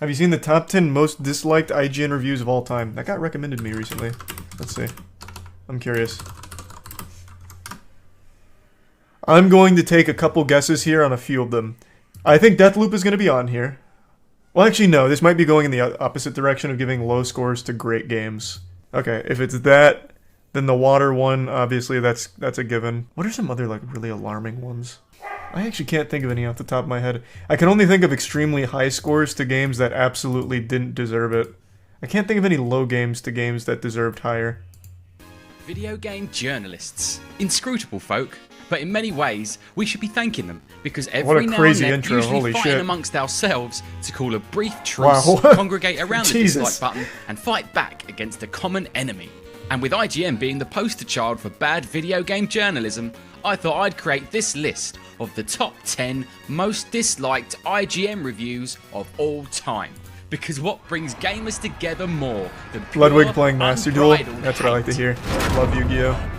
Have you seen the top 10 most disliked IGN reviews of all time? That got recommended to me recently. Let's see. I'm curious. I'm going to take a couple guesses here on a few of them. I think Deathloop is going to be on here. Well, actually, no. This might be going in the opposite direction of giving low scores to great games. Okay, if it's that, then the water one, obviously, that's a given. What are some other, like, really alarming ones? I actually can't think of any off the top of my head. I can only think of extremely high scores to games that absolutely didn't deserve it. I can't think of any low games to games that deserved higher. Video game journalists. Inscrutable folk, but in many ways, we should be thanking them, because every now and then, usually fighting amongst ourselves to call a brief truce, congregate around the dislike button, and fight back against a common enemy. And with IGN being the poster child for bad video game journalism, I thought I'd create this list of the top 10 most disliked IGN reviews of all time. Because what brings gamers together more than pure, Ludwig playing Master Duel? That's what I like to hear. Love Yu-Gi-Oh!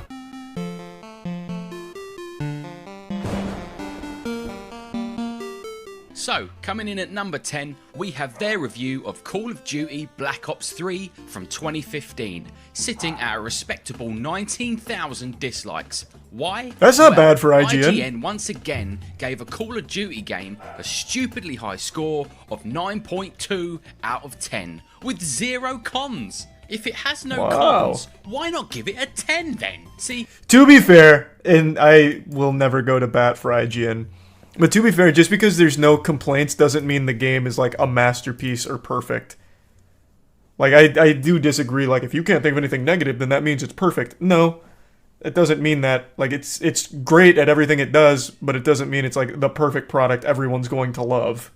So, coming in at number 10, we have their review of Call of Duty Black Ops 3 from 2015, sitting at a respectable 19,000 dislikes. Why? That's not bad for IGN. IGN once again gave a Call of Duty game a stupidly high score of 9.2 out of 10, with 0 cons. If it has no cons, why not give it a 10 then? See? To be fair, and I will never go to bat for IGN, but to be fair, just because there's no complaints doesn't mean the game is like a masterpiece or perfect. Like, I do disagree. Like, if you can't think of anything negative, then that means it's perfect. No, it doesn't mean that. Like, it's great at everything it does, but it doesn't mean it's like the perfect product everyone's going to love.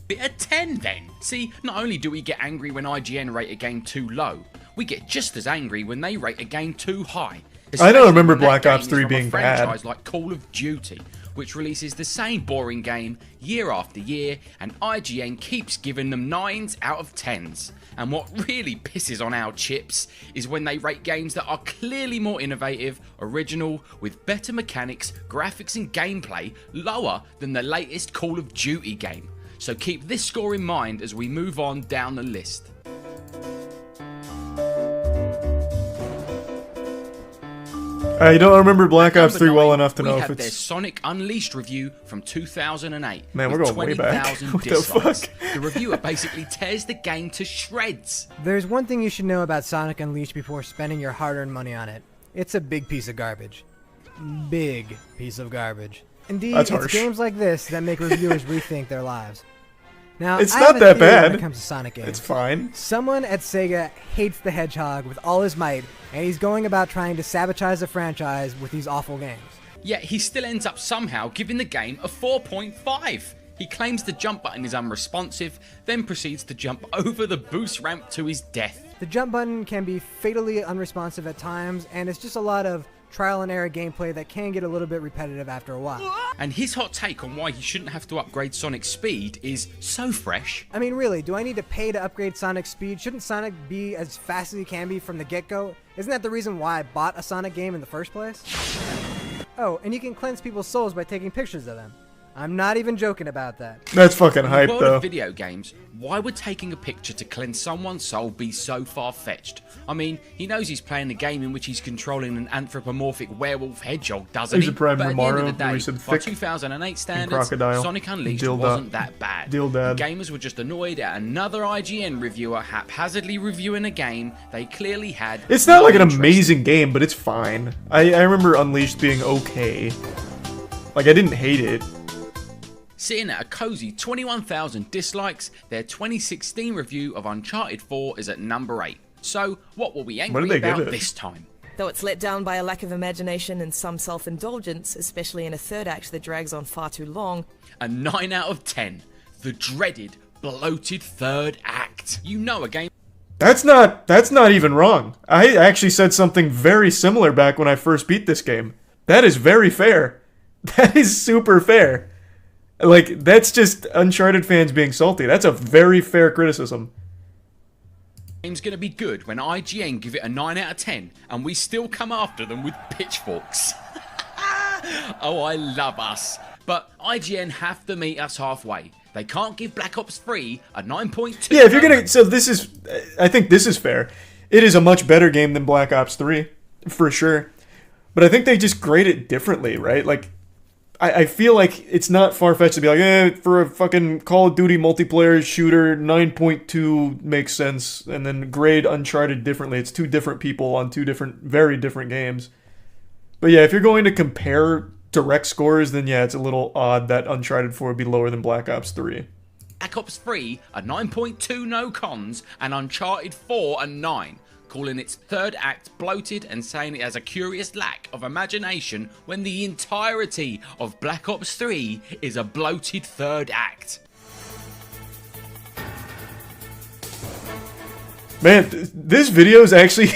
A 10 then. See, not only do we get angry when IGN rate a game too low, we get just as angry when they rate a game too high. I don't remember Black Ops 3 being bad. Franchise like Call of Duty, which releases the same boring game year after year, and IGN keeps giving them 9s out of 10s. And what really pisses on our chips is when they rate games that are clearly more innovative, original, with better mechanics, graphics and gameplay lower than the latest Call of Duty game. So keep this score in mind as we move on down the list. I don't remember Black Ops 3 well enough to know if it's... We have their Sonic Unleashed review from 2008. Man, we're going way back. What the fuck? The reviewer basically tears the game to shreds. There's one thing you should know about Sonic Unleashed before spending your hard-earned money on it. It's a big piece of garbage. Big piece of garbage. Indeed, it's games like this that make reviewers rethink their lives. Now, it's not that bad. When it comes to Sonic games. It's fine. Someone at Sega hates the Hedgehog with all his might, and he's going about trying to sabotage the franchise with these awful games. Yet he still ends up somehow giving the game a 4.5. He claims the jump button is unresponsive, then proceeds to jump over the boost ramp to his death. The jump button can be fatally unresponsive at times, and it's just a lot of trial and error gameplay that can get a little bit repetitive after a while. And his hot take on why he shouldn't have to upgrade Sonic's speed is so fresh. I mean, really, do I need to pay to upgrade Sonic's speed? Shouldn't Sonic be as fast as he can be from the get-go? Isn't that the reason why I bought a Sonic game in the first place? Oh, and you can cleanse people's souls by taking pictures of them. I'm not even joking about that. That's fucking hype, though. In the world of video games, why would taking a picture to cleanse someone's soul be so far-fetched? I mean, he knows he's playing a game in which he's controlling an anthropomorphic werewolf hedgehog, doesn't he? But at the end of the day, by 2008 standards, Sonic Unleashed wasn't that bad. Gamers were just annoyed at another IGN reviewer haphazardly reviewing a game they clearly had. It's not like an amazing game, but it's fine. I remember Unleashed being okay. Like, I didn't hate it. Sitting at a cozy 21,000 dislikes, their 2016 review of Uncharted 4 is at number 8. So, what were we angry about this time? Though it's let down by a lack of imagination and some self-indulgence, especially in a third act that drags on far too long. A 9 out of 10. The dreaded, bloated third act. You know a game... That's not even wrong. I actually said something very similar back when I first beat this game. That is very fair. That is super fair. Like, that's just Uncharted fans being salty. That's a very fair criticism. Game's gonna be good when IGN give it a 9 out of 10 and we still come after them with pitchforks. Oh, I love us. But IGN have to meet us halfway. they can't give Black Ops 3 a 9.2. Yeah, if you're gonna, so this is, I think this is fair. It is a much better game than Black Ops 3, for sure. But I think they just grade it differently, right? Like, I feel like it's not far-fetched to be like, for a fucking Call of Duty multiplayer shooter, 9.2 makes sense, and then grade Uncharted differently. It's two different people on two different, very different games. But yeah, if you're going to compare direct scores, then yeah, it's a little odd that Uncharted 4 would be lower than Black Ops 3. Black Ops 3 a 9.2 no cons, and Uncharted 4 a 9. Calling its third act bloated and saying it has a curious lack of imagination when the entirety of Black Ops 3 is a bloated third act. Man, this video is actually,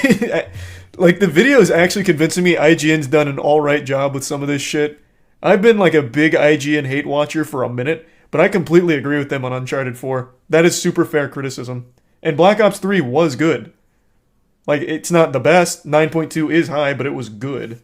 like, the video is actually convincing me IGN's done an alright job with some of this shit. I've been like a big IGN hate watcher for a minute, but I completely agree with them on Uncharted 4. That is super fair criticism. And Black Ops 3 was good. Like, it's not the best. 9.2 is high, but it was good.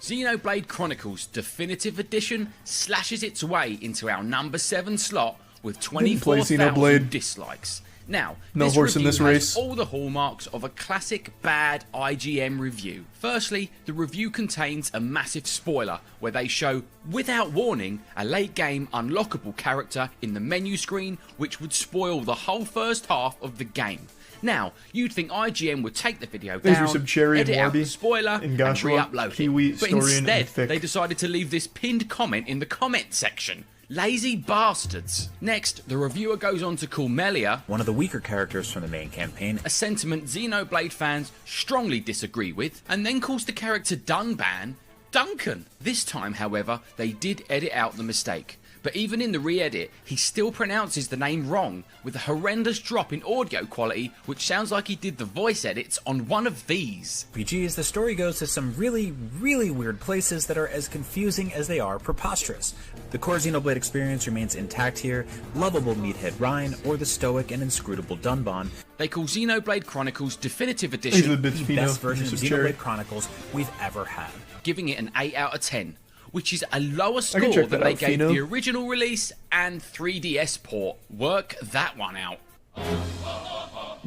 Xenoblade Chronicles Definitive Edition slashes its way into our number 7 slot with 24,000 dislikes. Now, no horse in this race. Has all the hallmarks of a classic bad IGN review. Firstly, the review contains a massive spoiler where they show, without warning, a late game unlockable character in the menu screen which would spoil the whole first half of the game. Now, you'd think IGN would take the video down, edit out the spoiler, and re-upload it. But instead, they decided to leave this pinned comment in the comment section. Lazy bastards. Next, the reviewer goes on to call Melia, one of the weaker characters from the main campaign, a sentiment Xenoblade fans strongly disagree with, and then calls the character Dungban Duncan. This time, however, they did edit out the mistake. But even in the re-edit, he still pronounces the name wrong, with a horrendous drop in audio quality, which sounds like he did the voice edits on one of these. RPG, as the story goes, to some really, really weird places that are as confusing as they are preposterous. The core Xenoblade experience remains intact here, lovable meathead Ryan, or the stoic and inscrutable Dunban. They call Xenoblade Chronicles Definitive Edition the best version of Xenoblade Chronicles we've ever had. Giving it an 8 out of 10. Which is a lower score than they gave the original release and 3DS port. Work that one out.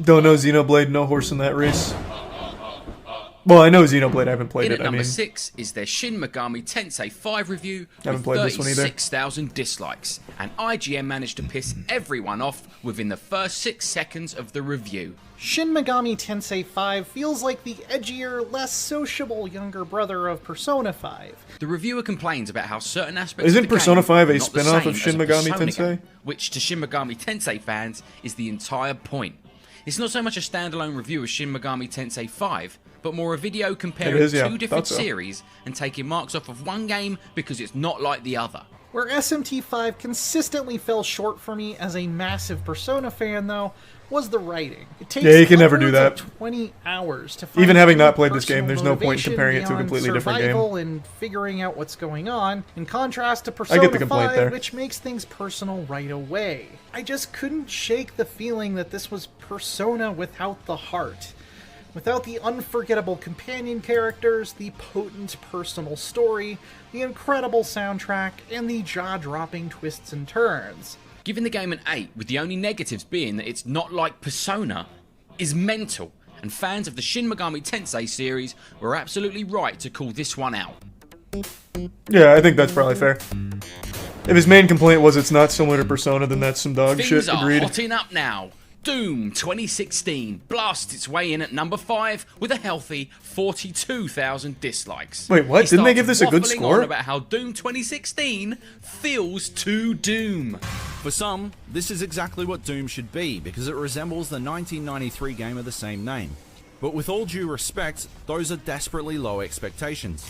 Don't know Xenoblade, no horse in that race. Well, I know Xenoblade, I haven't played it. At number 6 is their Shin Megami Tensei 5 review with 36,000 dislikes. And IGN managed to piss everyone off within the first 6 seconds of the review. Shin Megami Tensei 5 feels like the edgier, less sociable younger brother of Persona 5. The reviewer complains about how certain aspects Isn't of the Persona game 5 a are not the spin-off same of Shin as a Megami Persona Tensei? game, which to Shin Megami Tensei fans is the entire point. It's not so much a standalone review of Shin Megami Tensei 5, but more a video comparing two different series and taking marks off of one game because it's not like the other. Where SMT5 consistently fell short for me as a massive Persona fan, though, was the writing. It takes you can never do that. 20 hours to find even having not played this game, there's no point in comparing it to a completely different game. And figuring out what's going on, in contrast to Persona 5, which makes things personal right away. I just couldn't shake the feeling that this was Persona without the heart. Without the unforgettable companion characters, the potent personal story, the incredible soundtrack, and the jaw-dropping twists and turns. Giving the game an 8, with the only negatives being that it's not like Persona, is mental, and fans of the Shin Megami Tensei series were absolutely right to call this one out. Yeah, I think that's probably fair. If his main complaint was it's not similar to Persona, then that's some dog shit, agreed. Things are hotting up now. Doom 2016 blasts its way in at number 5 with a healthy 42,000 dislikes. Wait, what? Didn't they give this a good score? On about how Doom 2016 feels too Doom. For some, this is exactly what Doom should be because it resembles the 1993 game of the same name. But with all due respect, those are desperately low expectations.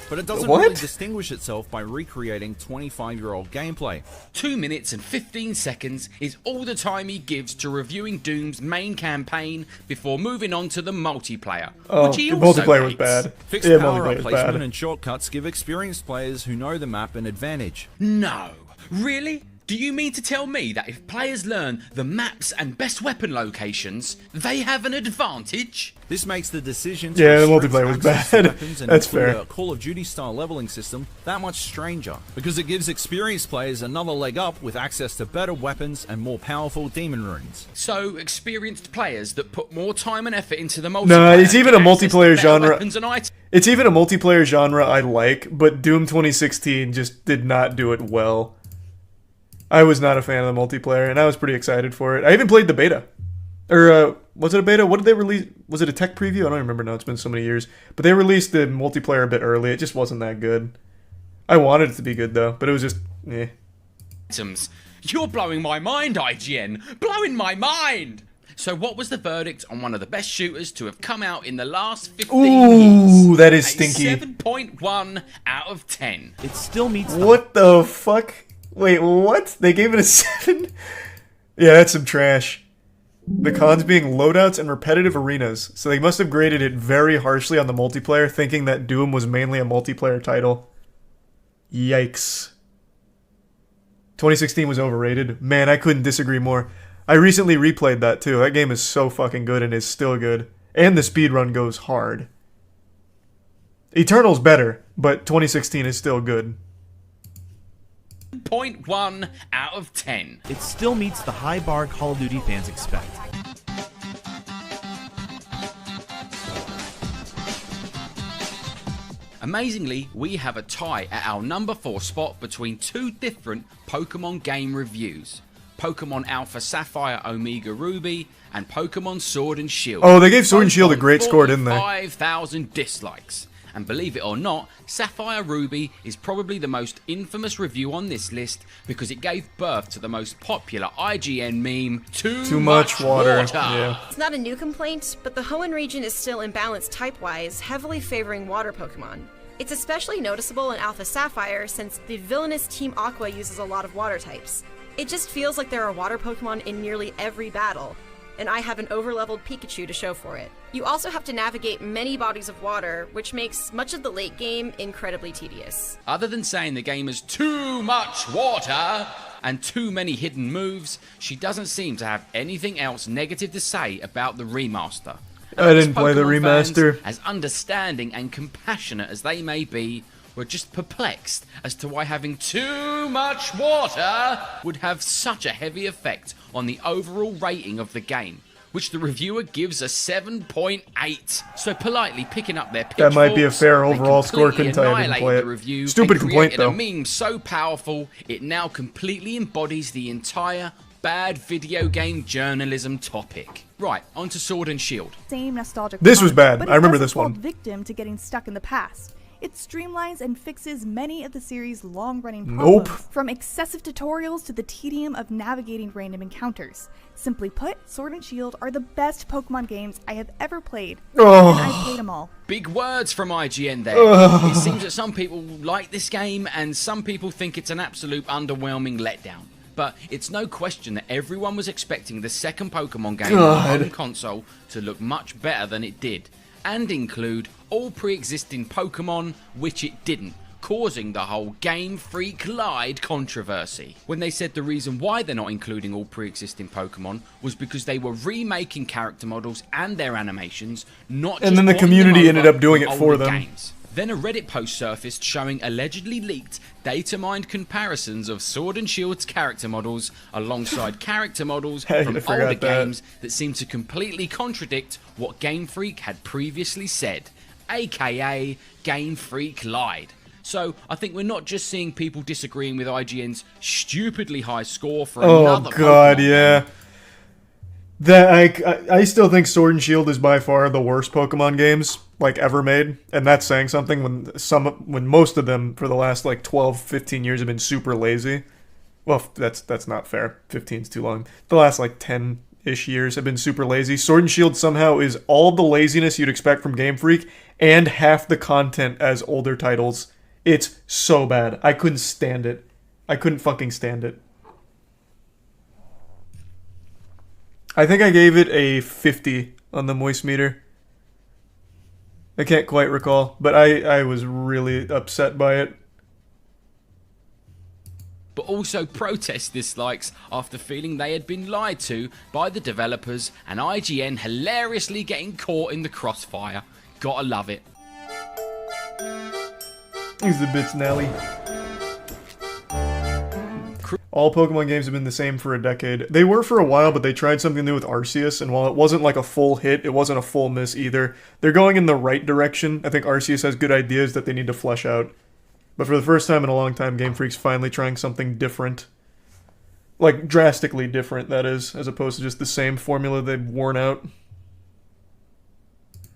But it doesn't really distinguish itself by recreating 25-year-old gameplay. 2 minutes and 15 seconds is all the time he gives to reviewing Doom's main campaign before moving on to the multiplayer, which he also multiplayer was bad. Fixed power-up placement and shortcuts give experienced players who know the map an advantage. No. Really? Do you mean to tell me that if players learn the maps and best weapon locations, they have an advantage? This makes the decision to the multiplayer was bad. That's fair. A Call of Duty style leveling system that much stranger, because it gives experienced players another leg up with access to better weapons and more powerful demon runes. So experienced players that put more time and effort into the multiplayer. No, it's even a multiplayer genre. It's even a multiplayer genre I like, but Doom 2016 just did not do it well. I was not a fan of the multiplayer, and I was pretty excited for it. I even played the beta. Or, was it a beta? What did they release? Was it a tech preview? I don't remember now. It's been so many years. But they released the multiplayer a bit early. It just wasn't that good. I wanted it to be good, though. But it was just, eh. You're blowing my mind, IGN. Blowing my mind! So what was the verdict on one of the best shooters to have come out in the last 15 years? Ooh, that is stinky. 7.1 out of 10. It still meets... What the fuck? Wait, what? They gave it a 7? Yeah, that's some trash. The cons being loadouts and repetitive arenas. So they must have graded it very harshly on the multiplayer, thinking that Doom was mainly a multiplayer title. Yikes. 2016 was overrated. Man, I couldn't disagree more. I recently replayed that too. That game is so fucking good and is still good. And the speedrun goes hard. Eternal's better, but 2016 is still good. 0.1 out of 10. It still meets the high bar Call of Duty fans expect. Amazingly, we have a tie at our number 4 spot between two different Pokemon game reviews. Pokemon Alpha Sapphire Omega Ruby and Pokemon Sword and Shield. Oh, they gave Sword and Shield a great score, didn't they? 5,000 dislikes. And believe it or not, Sapphire Ruby is probably the most infamous review on this list because it gave birth to the most popular IGN meme, Too much water. Yeah. It's not a new complaint, but the Hoenn region is still imbalanced type-wise, heavily favoring water Pokemon. It's especially noticeable in Alpha Sapphire since the villainous Team Aqua uses a lot of water types. It just feels like there are water Pokemon in nearly every battle, and I have an overleveled Pikachu to show for it. You also have to navigate many bodies of water, which makes much of the late game incredibly tedious. Other than saying the game has too much water and too many hidden moves, she doesn't seem to have anything else negative to say about the remaster. I didn't play the remaster. Fans, as understanding and compassionate as they may be, were just perplexed as to why having too much water would have such a heavy effect on the overall rating of the game, which the reviewer gives a 7.8. So politely picking up their pitchforks, that might be a fair overall score. Couldn't tell you I didn't play it. Review Stupid complaint though. A meme so powerful it now completely embodies the entire bad video game journalism topic. Right, onto Sword and Shield. Same nostalgic. This was bad. I remember this one. Victim to getting stuck in the past. It streamlines and fixes many of the series' long-running problems, from excessive tutorials to the tedium of navigating random encounters. Simply put, Sword and Shield are the best Pokemon games I have ever played, and I've played them all. Big words from IGN there. It seems that some people like this game and some people think it's an absolute underwhelming letdown. But it's no question that everyone was expecting the second Pokemon game on the console to look much better than it did, and include all pre-existing Pokemon, which it didn't, causing the whole Game Freak lied controversy. When they said the reason why they're not including all pre-existing Pokemon was because they were remaking character models and their animations, not just and then the community ended up doing it for them. Games. Then a Reddit post surfaced showing allegedly leaked data-mined comparisons of Sword and Shield's character models alongside character models from older games that seemed to completely contradict what Game Freak had previously said, aka Game Freak lied. So I think we're not just seeing people disagreeing with IGN's stupidly high score for another God, Pokemon yeah. That I still think Sword and Shield is by far the worst Pokemon games like ever made, and that's saying something when most of them for the last like 12-15 years have been super lazy. Well, that's not fair. 15's too long. The last like 10-ish years have been super lazy. Sword and Shield somehow is all the laziness you'd expect from Game Freak and half the content as older titles. It's so bad. I couldn't stand it. I couldn't fucking stand it. I think I gave it a 50 on the moist meter. I can't quite recall, but I was really upset by it. But also protest dislikes after feeling they had been lied to by the developers, and IGN hilariously getting caught in the crossfire. Gotta love it. Here's the bits, Nelly. All Pokemon games have been the same for a decade. They were for a while, but they tried something new with Arceus, and while it wasn't like a full hit, it wasn't a full miss either. They're going in the right direction. I think Arceus has good ideas that they need to flesh out. But for the first time in a long time, Game Freak's finally trying something different. Like, drastically different, that is, as opposed to just the same formula they've worn out.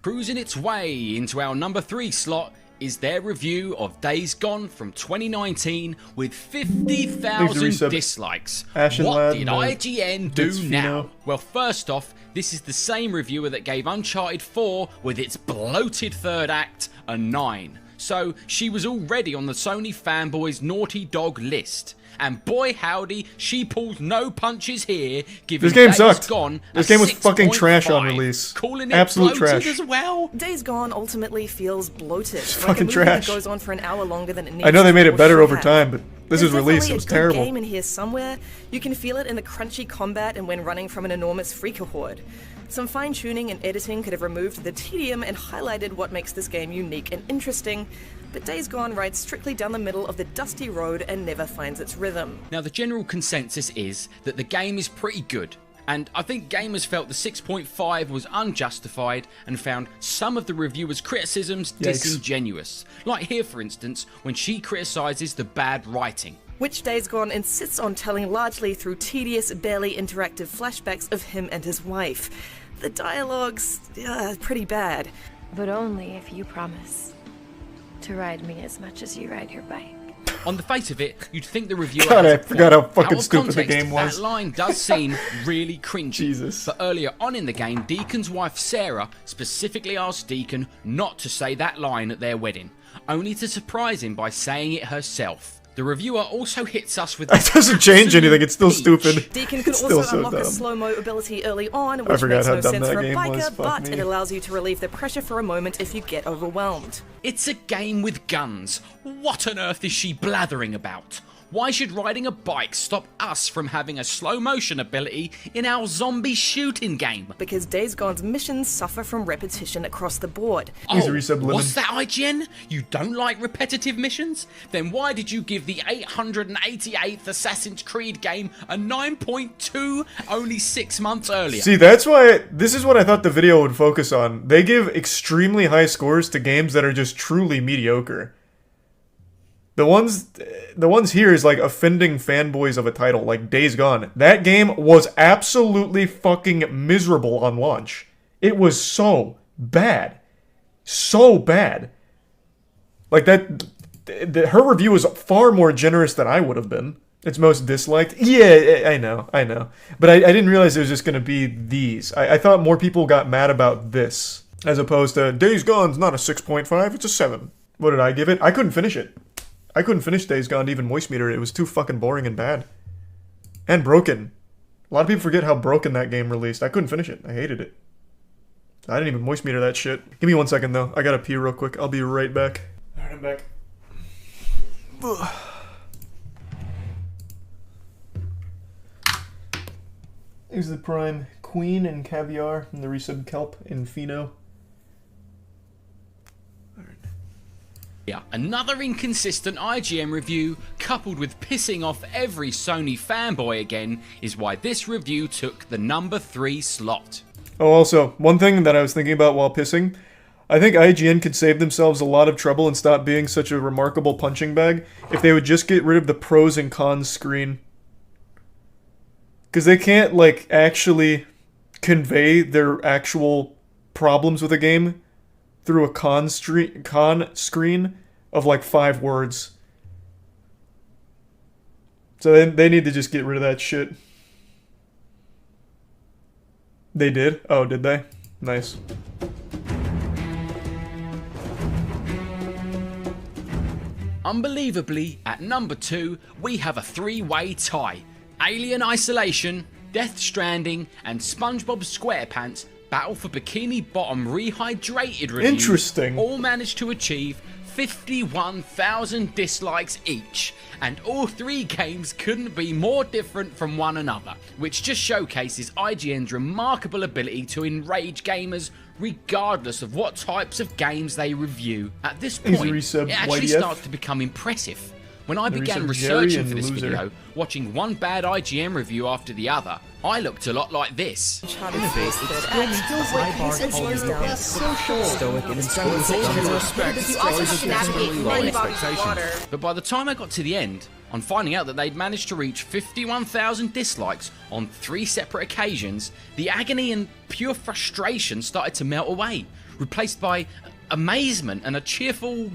Cruising its way into our number 3 slot is their review of Days Gone from 2019 with 50,000 dislikes. What did IGN do now? Well, first off, this is the same reviewer that gave Uncharted 4 with its bloated third act a 9. So she was already on the Sony fanboys' naughty dog list. And boy howdy, she pulled no punches here, giving this game Days sucked. Gone this game was fucking trash on release. Calling it absolute bloated trash as well. Days Gone ultimately feels bloated. It's like fucking a movie trash. That goes on for an hour longer than it needs. I know they made it better over have. time, but this is There's release. It was definitely a good terrible. game in here somewhere. You can feel it in the crunchy combat and when running from an enormous freaker horde. Some fine-tuning and editing could have removed the tedium and highlighted what makes this game unique and interesting, but Days Gone rides strictly down the middle of the dusty road and never finds its rhythm. Now, the general consensus is that the game is pretty good, and I think gamers felt the 6.5 was unjustified and found some of the reviewers' criticisms disingenuous. Like here, for instance, when she criticises the bad writing. Which Days Gone insists on telling largely through tedious, barely interactive flashbacks of him and his wife. The dialogue's pretty bad. But only if you promise to ride me as much as you ride your bike. On the face of it, you'd think the reviewer God, I forgot how fucking out of stupid context, the game was. That line does seem really cringy. Jesus. But earlier on in the game, Deacon's wife Sarah specifically asked Deacon not to say that line at their wedding, only to surprise him by saying it herself. The reviewer also hits us with... It doesn't change anything, it's still stupid. Deacon can also unlock a slow-mo ability early on, which makes no sense for a biker, but it allows you to relieve the pressure for a moment if you get overwhelmed. It's a game with guns. What on earth is she blathering about? Why should riding a bike stop us from having a slow motion ability in our zombie shooting game? Because Days Gone's missions suffer from repetition across the board. Oh, what's that, IGN? You don't like repetitive missions? Then why did you give the 888th Assassin's Creed game a 9.2 only 6 months earlier? See, that's why this is what I thought the video would focus on. They give extremely high scores to games that are just truly mediocre. The ones here is like offending fanboys of a title, like Days Gone. That game was absolutely fucking miserable on launch. It was so bad. So bad. Like her review was far more generous than I would have been. It's most disliked. Yeah, I know. But I didn't realize it was just going to be these. I thought more people got mad about this, as opposed to Days Gone's not a 6.5, it's a 7. What did I give it? I couldn't finish it. I couldn't finish Days Gone to even moist meter it. It was too fucking boring and bad. And broken. A lot of people forget how broken that game released. I couldn't finish it. I hated it. I didn't even moist meter that shit. Give me 1 second though. I gotta pee real quick. I'll be right back. Alright, I'm back. Here's the Prime Queen and Caviar and the resub Kelp in Pheno. Yeah, another inconsistent IGN review, coupled with pissing off every Sony fanboy again, is why this review took the number 3 slot. Oh, also, one thing that I was thinking about while pissing, I think IGN could save themselves a lot of trouble and stop being such a remarkable punching bag if they would just get rid of the pros and cons screen. Because they can't, like, actually convey their actual problems with a game through a con screen of like 5 words. So they need to just get rid of that shit. They did? Oh, did they? Nice. Unbelievably, at number 2, we have a 3-way tie. Alien Isolation, Death Stranding, and SpongeBob SquarePants Battle for Bikini Bottom rehydrated reviews Interesting. all managed to achieve 51,000 dislikes each, and all 3 games couldn't be more different from one another, which just showcases IGN's remarkable ability to enrage gamers regardless of what types of games they review. At this point, it actually starts to become impressive. When I began researching for this video, watching one bad IGN review after the other, I looked a lot like this. Stoic and But by the time I got to the end, on finding out that they'd managed to reach 51,000 dislikes on 3 separate occasions, the agony and pure frustration started to melt away, replaced by amazement and a cheerful,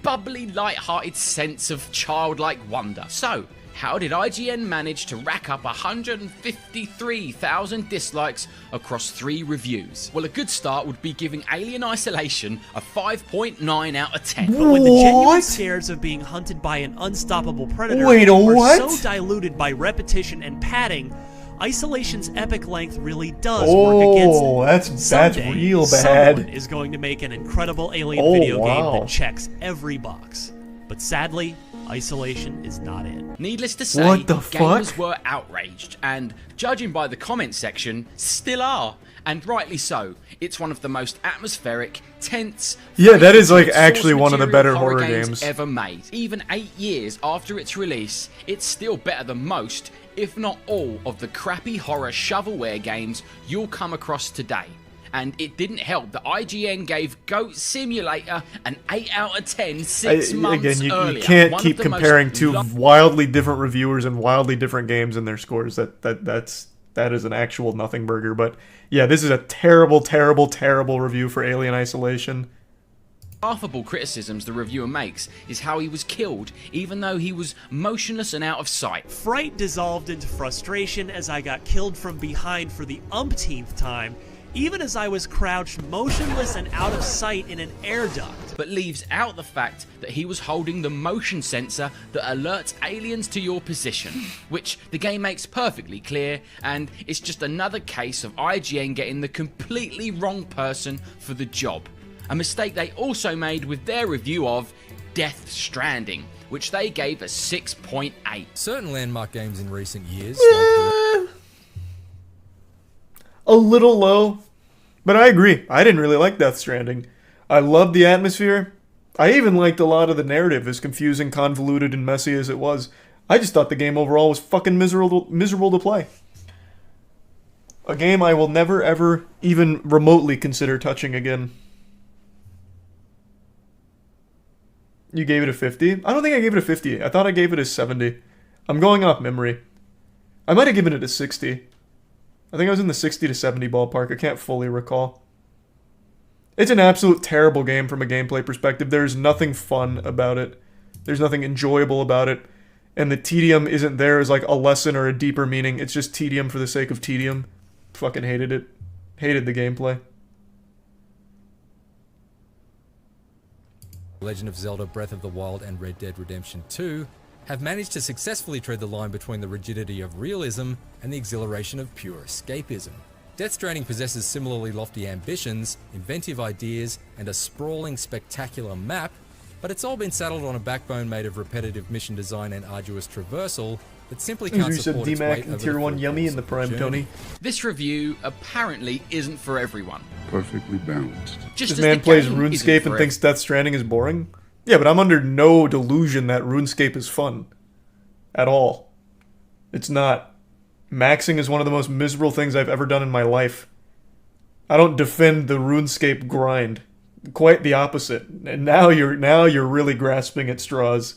bubbly, light-hearted sense of childlike wonder. So, how did IGN manage to rack up 153,000 dislikes across 3 reviews? Well, a good start would be giving Alien Isolation a 5.9 out of 10. But when the genuine scares of being hunted by an unstoppable predator are so diluted by repetition and padding, Isolation's epic length really does work against it. That's real bad. Someone is going to make an incredible Alien video game that checks every box. But sadly, Isolation is not it. Needless to say, gamers were outraged, and judging by the comment section, still are. And rightly so. It's one of the most atmospheric, tense... Yeah, that is like actually one of the better horror games ever made. Even 8 years after its release, it's still better than most, if not all, of the crappy horror shovelware games you'll come across today. And it didn't help that IGN gave Goat Simulator an 8 out of 10 6 months earlier. You can't keep comparing 2 wildly different reviewers and wildly different games and their scores. That is an actual nothing burger. But yeah, this is a terrible, terrible, terrible review for Alien Isolation. Laughable criticisms the reviewer makes is how he was killed, even though he was motionless and out of sight. Fright dissolved into frustration as I got killed from behind for the umpteenth time, even as I was crouched motionless and out of sight in an air duct. But leaves out the fact that he was holding the motion sensor that alerts aliens to your position, which the game makes perfectly clear, and it's just another case of IGN getting the completely wrong person for the job. A mistake they also made with their review of Death Stranding, which they gave a 6.8. Certain landmark games in recent years, a little low, but I agree. I didn't really like Death Stranding. I loved the atmosphere. I even liked a lot of the narrative, as confusing, convoluted, and messy as it was. I just thought the game overall was fucking miserable to play. A game I will never, ever, even remotely consider touching again. You gave it a 50? I don't think I gave it a 50. I thought I gave it a 70. I'm going off memory. I might have given it a 60. I think I was in the 60 to 70 ballpark. I can't fully recall. It's an absolute terrible game from a gameplay perspective. There's nothing fun about it. There's nothing enjoyable about it. And the tedium isn't there as like a lesson or a deeper meaning. It's just tedium for the sake of tedium. Fucking hated it. Hated the gameplay. Legend of Zelda Breath of the Wild and Red Dead Redemption 2 have managed to successfully tread the line between the rigidity of realism and the exhilaration of pure escapism. Death Stranding possesses similarly lofty ambitions, inventive ideas, and a sprawling, spectacular map, but it's all been saddled on a backbone made of repetitive mission design and arduous traversal that simply can't support its weight over Tier 1 yummy in the prime, journey. Tony. This review apparently isn't for everyone. Perfectly balanced. Just this man plays RuneScape and thinks Death Stranding is boring? Yeah, but I'm under no delusion that RuneScape is fun. At all. It's not. Maxing is one of the most miserable things I've ever done in my life. I don't defend the RuneScape grind. Quite the opposite. And now you're really grasping at straws.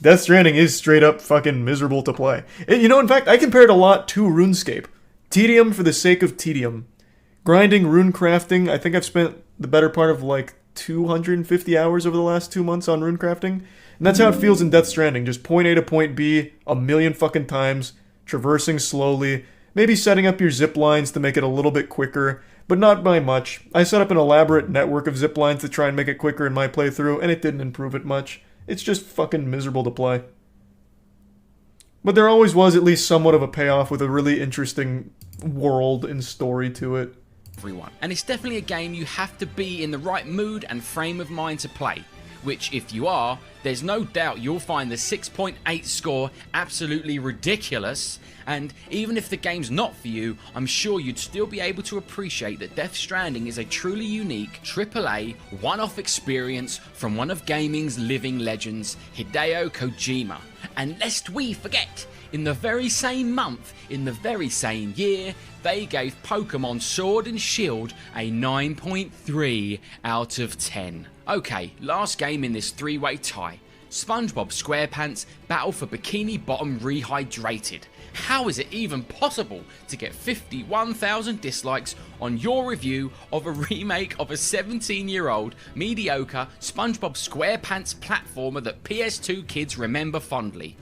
Death Stranding is straight up fucking miserable to play. You know, in fact, I compare it a lot to RuneScape. Tedium for the sake of tedium. Grinding, rune crafting, I think I've spent the better part of like 250 hours over the last 2 months on rune crafting. And that's how it feels in Death Stranding. Just point A to point B a million fucking times, traversing slowly, maybe setting up your zip lines to make it a little bit quicker, but not by much. I set up an elaborate network of zip lines to try and make it quicker in my playthrough, and it didn't improve it much. It's just fucking miserable to play. But there always was at least somewhat of a payoff with a really interesting world and story to it. everyone. And it's definitely a game you have to be in the right mood and frame of mind to play. Which, if you are, there's no doubt you'll find the 6.8 score absolutely ridiculous, and even if the game's not for you, I'm sure you'd still be able to appreciate that Death Stranding is a truly unique AAA one-off experience from one of gaming's living legends, Hideo Kojima. And lest we forget, in the very same month, in the very same year, they gave Pokemon Sword and Shield a 9.3 out of 10. Okay, last game in this three-way tie. SpongeBob SquarePants Battle for Bikini Bottom Rehydrated. How is it even possible to get 51,000 dislikes on your review of a remake of a 17-year-old mediocre SpongeBob SquarePants platformer that PS2 kids remember fondly?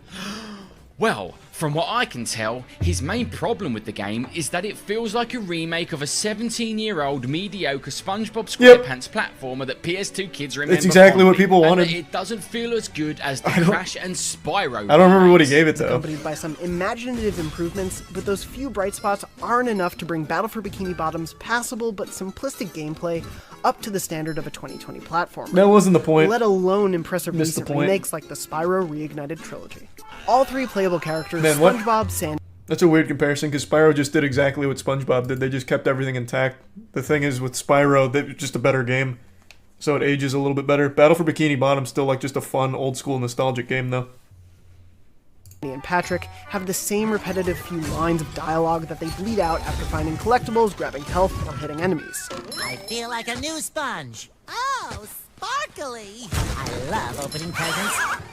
Well, from what I can tell, his main problem with the game is that it feels like a remake of a 17-year-old mediocre SpongeBob SquarePants platformer that PS2 kids remember. It's exactly fondly, what people wanted. And it doesn't feel as good as the Crash and Spyro. I don't remember what he gave it though. Accompanied by some imaginative improvements, but those few bright spots aren't enough to bring Battle for Bikini Bottom's passable but simplistic gameplay up to the standard of a 2020 platformer. That wasn't the point. Let alone impressive recent remakes like the Spyro Reignited trilogy. All three playable characters, Man, SpongeBob, Sandy... That's a weird comparison, because Spyro just did exactly what SpongeBob did. They just kept everything intact. The thing is, with Spyro, it's just a better game, so it ages a little bit better. Battle for Bikini Bottom's still like just a fun, old-school, nostalgic game, though. And Patrick have the same repetitive few lines of dialogue that they bleed out after finding collectibles, grabbing health, or hitting enemies. I feel like a new sponge. Oh, sparkly! I love opening presents.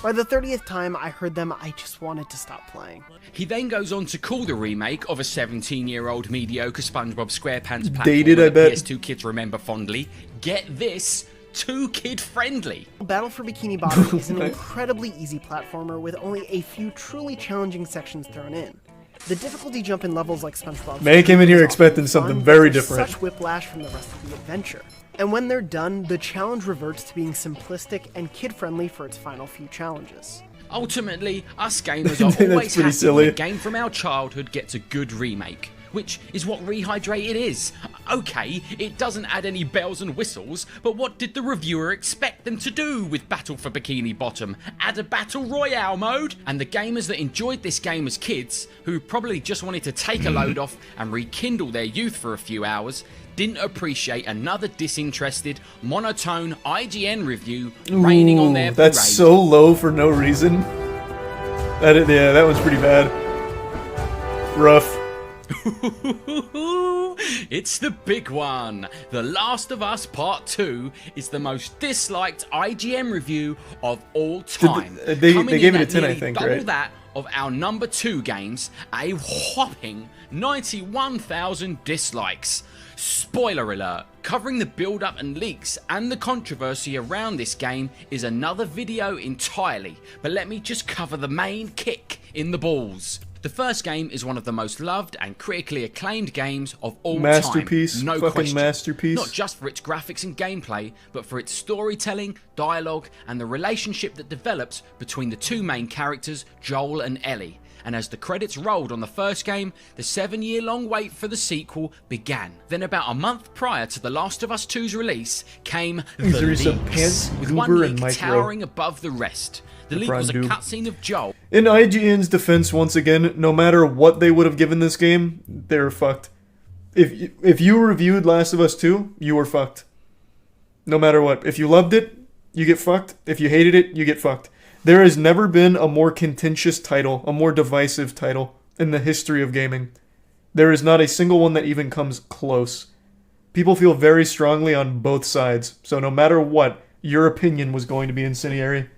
By the 30th time I heard them, I just wanted to stop playing. He then goes on to call the remake of a 17-year-old mediocre SpongeBob SquarePants platform dated, I that bet. PS2 kids remember fondly. Get this, too kid-friendly. Battle for Bikini Bottom is an incredibly easy platformer with only a few truly challenging sections thrown in. The difficulty jump in levels like SpongeBob... May came in here expecting something very different. Such whiplash from the rest of the adventure. And when they're done, the challenge reverts to being simplistic and kid-friendly for its final few challenges. Ultimately, us gamers are always happy when a game from our childhood gets a good remake, which is what Rehydrated is. Okay, it doesn't add any bells and whistles, but what did the reviewer expect them to do with Battle for Bikini Bottom? Add a Battle Royale mode? And the gamers that enjoyed this game as kids, who probably just wanted to take a load off and rekindle their youth for a few hours, didn't appreciate another disinterested, monotone IGN review raining on their parade. That's so low for no reason. Yeah, that one's pretty bad. Rough. It's the big one. The Last of Us Part 2 is the most disliked IGN review of all time. They gave it a 10, I think, double right? that of our number 2 games, a whopping 91,000 dislikes. Spoiler alert, covering the build-up and leaks and the controversy around this game is another video entirely, but let me just cover the main kick in the balls. The first game is one of the most loved and critically acclaimed games of all Masterpiece, time. No fucking question. masterpiece. Not just for its graphics and gameplay, but for its storytelling, dialogue, and the relationship that develops between the two main characters, Joel and Ellie. And as the credits rolled on the first game, the 7-year-long wait for the sequel began. Then about a month prior to The Last of Us 2's release came the leaks, with one leak towering above the rest. The leak was a cutscene of Joel. In IGN's defense, once again, no matter what they would have given this game, they're fucked. If you reviewed Last of Us 2, you were fucked. No matter what. If you loved it, you get fucked. If you hated it, you get fucked. There has never been a more contentious title, a more divisive title in the history of gaming. There is not a single one that even comes close. People feel very strongly on both sides, so no matter what, your opinion was going to be incendiary.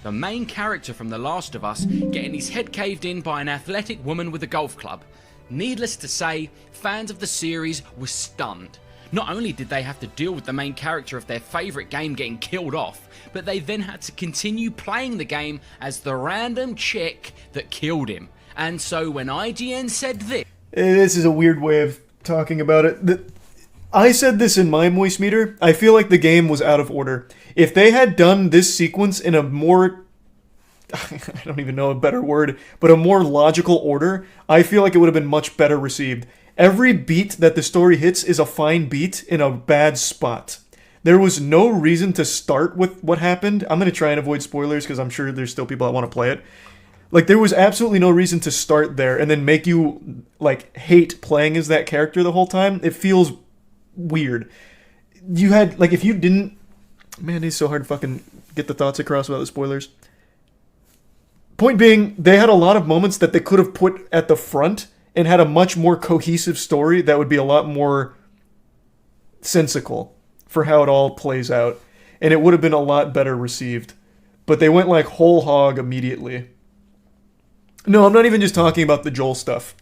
The main character from The Last of Us getting his head caved in by an athletic woman with a golf club. Needless to say, fans of the series were stunned. Not only did they have to deal with the main character of their favourite game getting killed off, but they then had to continue playing the game as the random chick that killed him. And so when IGN said this... This is a weird way of talking about it. I said this in my Moist Meter. I feel like the game was out of order. If they had done this sequence in a more I don't even know a better word, but a more logical order, I feel like it would have been much better received. Every beat that the story hits is a fine beat in a bad spot. There was no reason to start with what happened. I'm going to try and avoid spoilers because I'm sure there's still people that want to play it. Like, there was absolutely no reason to start there and then make you, like, hate playing as that character the whole time. It feels weird. You had, like, if you didn't... Man, it's so hard to fucking get the thoughts across without the spoilers. Point being, they had a lot of moments that they could have put at the front and had a much more cohesive story that would be a lot more sensical for how it all plays out. And it would have been a lot better received. But they went like whole hog immediately. No, I'm not even just talking about the Joel stuff.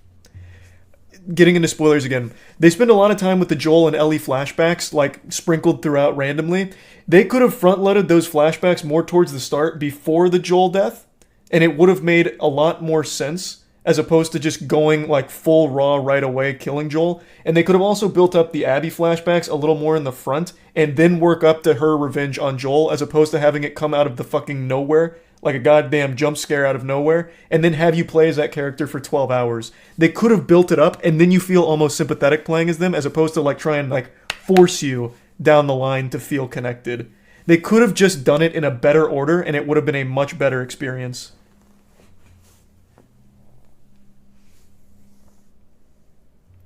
Getting into spoilers again. They spend a lot of time with the Joel and Ellie flashbacks, like, sprinkled throughout randomly. They could have front-loaded those flashbacks more towards the start before the Joel death, and it would have made a lot more sense, as opposed to just going, like, full raw right away, killing Joel. And they could have also built up the Abby flashbacks a little more in the front, and then work up to her revenge on Joel, as opposed to having it come out of the fucking nowhere, like a goddamn jump scare out of nowhere, and then have you play as that character for 12 hours. They could have built it up, and then you feel almost sympathetic playing as them, as opposed to, like, try and, like, force you down the line to feel connected. They could have just done it in a better order, and it would have been a much better experience.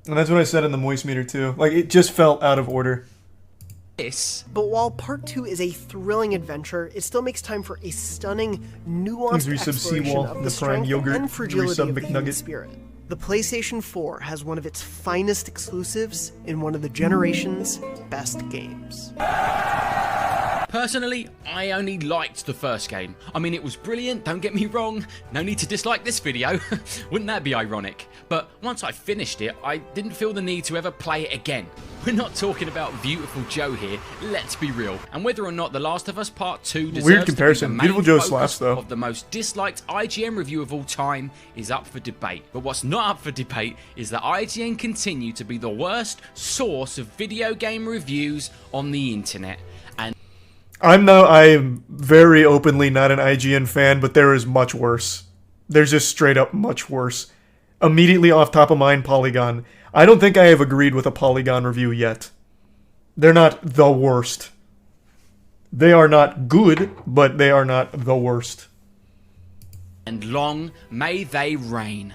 And that's what I said in the Moist Meter, too. Like, it just felt out of order. But while Part 2 is a thrilling adventure, it still makes time for a stunning, nuanced exploration of the strength and fragility of the human spirit. The PlayStation 4 has one of its finest exclusives in one of the generation's best games. Personally, I only liked the first game. I mean, it was brilliant, don't get me wrong. No need to dislike this video. Wouldn't that be ironic? But once I finished it, I didn't feel the need to ever play it again. We're not talking about Beautiful Joe here, let's be real. And whether or not The Last of Us Part 2 deserves weird comparison. to be the Beautiful main Joe slaps, though. of the most disliked IGN review of all time is up for debate. But what's not up for debate is that IGN continue to be the worst source of video game reviews on the internet. And I'm very openly not an IGN fan, but there is much worse. There's just straight up much worse. Immediately off top of mind, Polygon. I don't think I have agreed with a Polygon review yet. They're not the worst. They are not good, but they are not the worst. And long may they reign.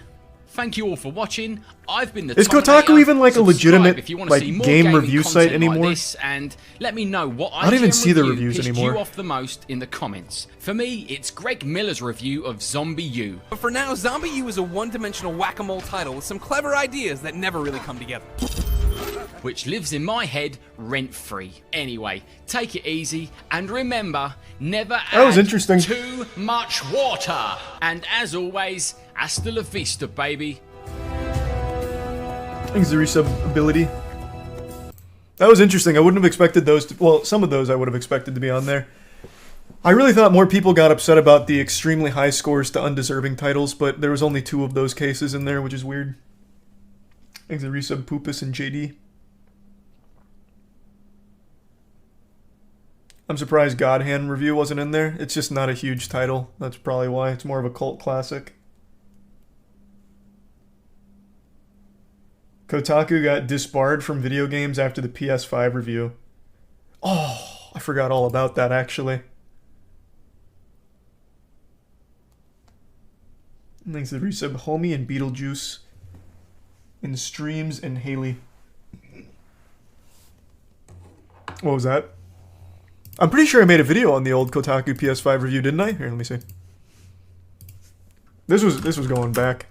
Thank you all for watching. I've been the Is Kotaku even like a legitimate if you want to like see more game review site anymore? Like this, and let me know what I don't even see the review reviews pissed anymore. you off the most in the comments. For me, it's Greg Miller's review of Zombie U. But for now, Zombie U is a one-dimensional whack-a-mole title with some clever ideas that never really come together. Which lives in my head rent-free. Anyway, take it easy, and remember, never add too much water. And as always, hasta la vista, baby. Thanks, the resub ability. That was interesting. I wouldn't have expected those to... Well, some of those I would have expected to be on there. I really thought more people got upset about the extremely high scores to undeserving titles, but there was only 2 of those cases in there, which is weird. Thanks, the resub Poopus and JD. I'm surprised God Hand Review wasn't in there. It's just not a huge title. That's probably why. It's more of a cult classic. Kotaku got disbarred from video games after the PS5 review. Oh, I forgot all about that, actually. Thanks to the resub Homie and Beetlejuice. In streams and Haley. What was that? I'm pretty sure I made a video on the old Kotaku PS5 review, didn't I? Here, let me see. This was going back.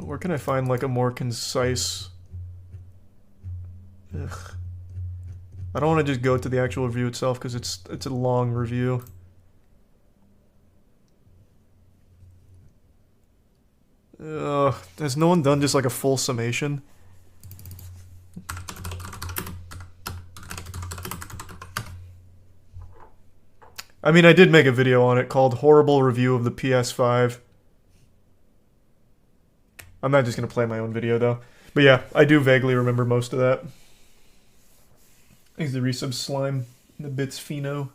Where can I find like a more concise... Ugh. I don't want to just go to the actual review itself because it's a long review. Has no one done just like a full summation? I mean, I did make a video on it called Horrible Review of the PS5. I'm not just going to play my own video, though. But yeah, I do vaguely remember most of that. Thanks to resub Slime, the bits Fino.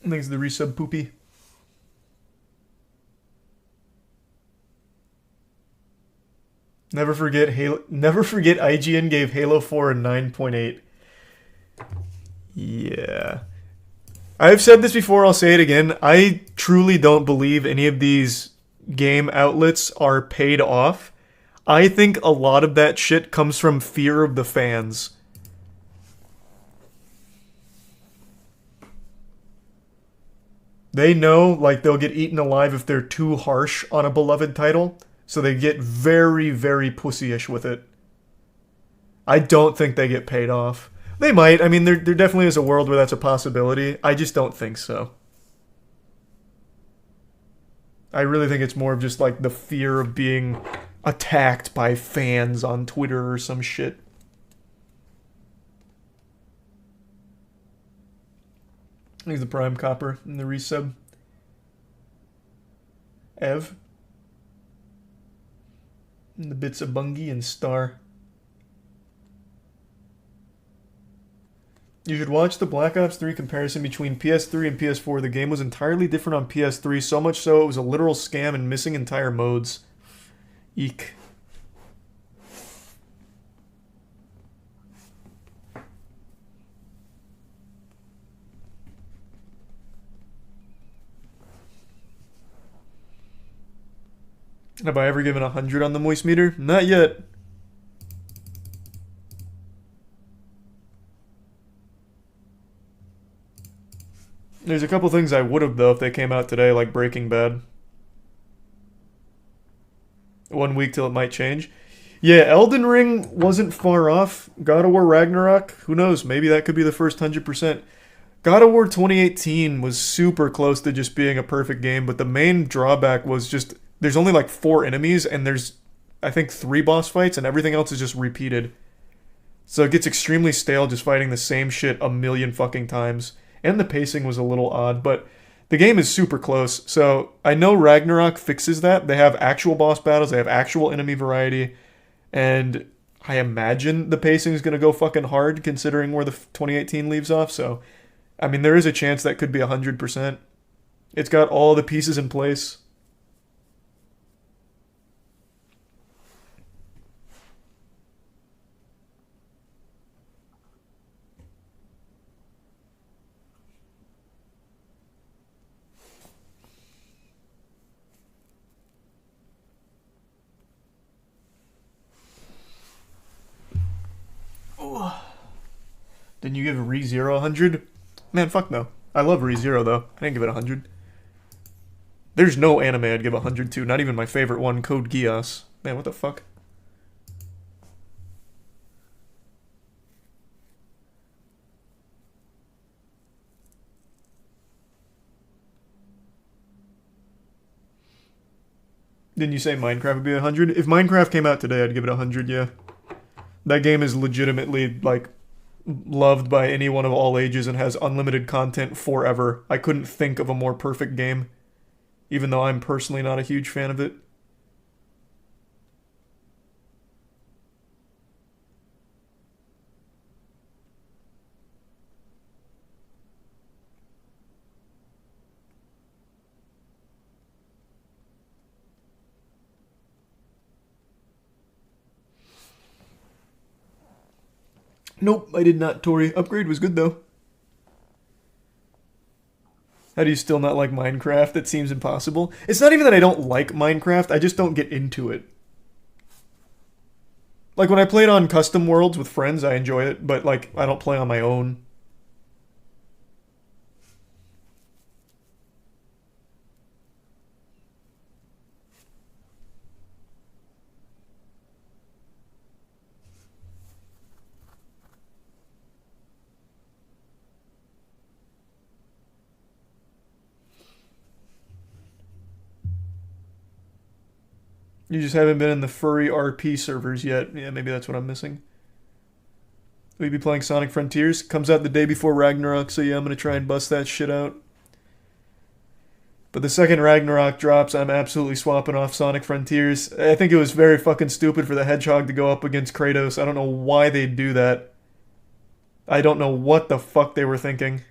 Thanks to the resub Poopy. Never forget IGN gave Halo 4 a 9.8. Yeah. I've said this before, I'll say it again. I truly don't believe any of these game outlets are paid off. I think a lot of that shit comes from fear of the fans. They know, like, they'll get eaten alive if they're too harsh on a beloved title, so they get very, very pussyish with it. I don't think they get paid off. They might. I mean, there definitely is a world where that's a possibility. I just don't think so. I really think it's more of just, like, the fear of being attacked by fans on Twitter or some shit. He's the Prime Copper in the resub. Ev. And the bits of Bungie and Star. You should watch the Black Ops 3 comparison between PS3 and PS4. The game was entirely different on PS3, so much so it was a literal scam and missing entire modes. Eek. Have I ever given 100 on the moist meter? Not yet. There's a couple things I would have, though, if they came out today, like Breaking Bad. 1 week till it might change. Yeah, Elden Ring wasn't far off. God of War Ragnarok, who knows? Maybe that could be the first 100%. God of War 2018 was super close to just being a perfect game, but the main drawback was just there's only like 4 enemies, and there's, I think, 3 boss fights, and everything else is just repeated. So it gets extremely stale just fighting the same shit a million fucking times. And the pacing was a little odd, but the game is super close. So I know Ragnarok fixes that. They have actual boss battles, they have actual enemy variety, and I imagine the pacing is going to go fucking hard considering where the 2018 leaves off. So, I mean, there is a chance that could be 100%. It's got all the pieces in place. Didn't you give ReZero 100? Man, fuck no. I love ReZero, though. I didn't give it 100. There's no anime I'd give 100 to. Not even my favorite one, Code Geass. Man, what the fuck? Didn't you say Minecraft would be 100? If Minecraft came out today, I'd give it 100, yeah. That game is legitimately, like, loved by anyone of all ages and has unlimited content forever. I couldn't think of a more perfect game, even though I'm personally not a huge fan of it. Nope, I did not, Tori. Upgrade was good, though. How do you still not like Minecraft? That seems impossible. It's not even that I don't like Minecraft, I just don't get into it. Like, when I played on custom worlds with friends, I enjoy it, but, like, I don't play on my own. You just haven't been in the furry RP servers yet. Yeah, maybe that's what I'm missing. Will you be playing Sonic Frontiers? Comes out the day before Ragnarok, so yeah, I'm going to try and bust that shit out. But the second Ragnarok drops, I'm absolutely swapping off Sonic Frontiers. I think it was very fucking stupid for the Hedgehog to go up against Kratos. I don't know why they'd do that. I don't know what the fuck they were thinking.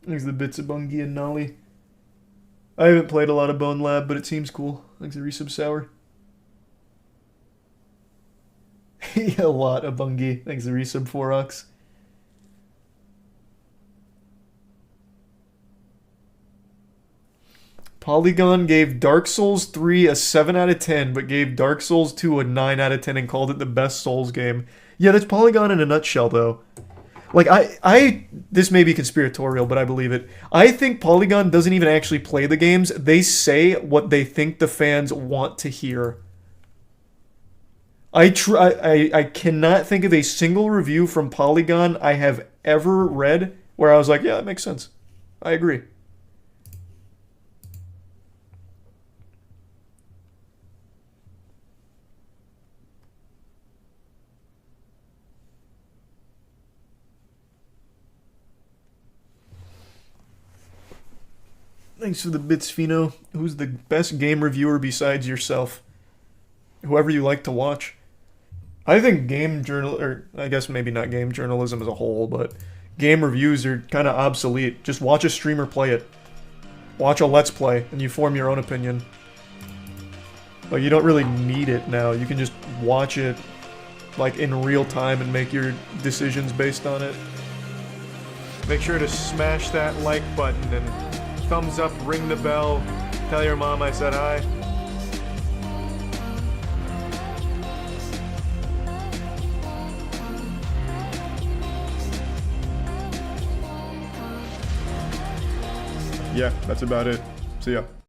There's the bits of Bungie and Nolly. I haven't played a lot of Bone Lab, but it seems cool. Thanks to Resub Sour. A lot of Bungie. Thanks to Resub 4Ox. Polygon gave Dark Souls 3 a 7 out of 10, but gave Dark Souls 2 a 9 out of 10 and called it the best Souls game. Yeah, that's Polygon in a nutshell, though. Like, this may be conspiratorial, but I believe it. I think Polygon doesn't even actually play the games. They say what they think the fans want to hear. I cannot think of a single review from Polygon I have ever read where I was like, yeah, that makes sense. I agree. Thanks for the bits, Fino. Who's the best game reviewer besides yourself? Whoever you like to watch. I think I guess maybe not game journalism as a whole, but game reviews are kind of obsolete. Just watch a streamer play it. Watch a Let's Play, and you form your own opinion. Like, you don't really need it now. You can just watch it, like, in real time and make your decisions based on it. Make sure to smash that like button and thumbs up, ring the bell, tell your mom I said hi. Yeah, that's about it. See ya.